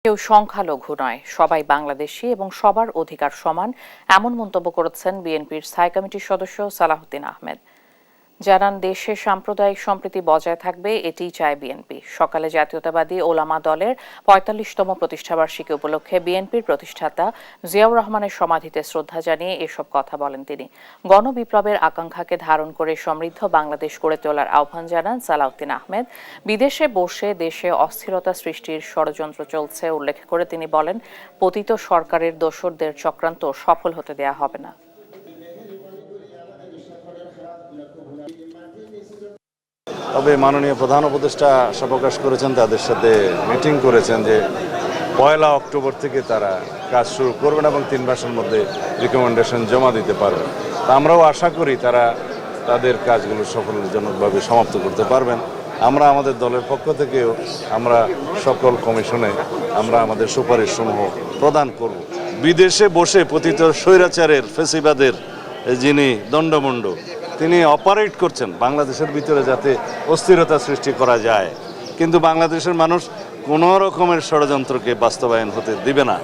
কেউ সংখ্যালঘু নয়, সবাই বাংলাদেশি এবং সবার অধিকার সমান, এমন মন্তব্য করেছেন বিএনপির স্থায়ী কমিটির সদস্য সালাহউদ্দিন আহমেদ। জানান, দেশে সাম্প্রদায়িক সম্প্রীতি বজায় থাকবে, এটিই চায় বিএনপি। সকালে জাতীয়তাবাদী ওলামা দলের ৪৫তম প্রতিষ্ঠাবার্ষিকী উপলক্ষে বিএনপির প্রতিষ্ঠাতা জিয়াউর রহমানের সমাধিতে শ্রদ্ধা জানিয়ে এসব কথা বলেন তিনি। গণবিপ্লবের আকাঙ্ক্ষাকে ধারণ করে সমৃদ্ধ বাংলাদেশ গড়ে তোলার আহ্বান জানান সালাহউদ্দিন আহমেদ। বিদেশে বসে দেশে অস্থিরতা সৃষ্টির ষড়যন্ত্র চলছে উল্লেখ করে তিনি বলেন, পতিত সরকারের দোসরদের চক্রান্ত সফল হতে দেয়া হবে না। তবে মাননীয় প্রধান উপদেষ্টা আশা প্রকাশ করেছেন, তাদের সাথে মিটিং করেছেন যে ১ অক্টোবর থেকে তারা কাজ শুরু করবেন এবং ৩ মাসের মধ্যে রিকমেন্ডেশন জমা দিতে পারবেন। তা আমরাও আশা করি তারা তাদের কাজগুলো সফলজনকভাবে সমাপ্ত করতে পারবেন। আমরা আমাদের দলের পক্ষ থেকেও আমরা সকল কমিশনে আমরা আমাদের সুপারিশসমূহ প্রদান করব। বিদেশে বসে পতিত স্বৈরাচারের ফেসিবাদের যিনি দণ্ডমুণ্ড, তিনি অপারেট করছেন বাংলাদেশের ভিতরে যাতে অস্থিরতা সৃষ্টি করা যায়, কিন্তু বাংলাদেশের মানুষ কোনো রকমের ষড়যন্ত্রকে বাস্তবায়ন হতে দিবে না।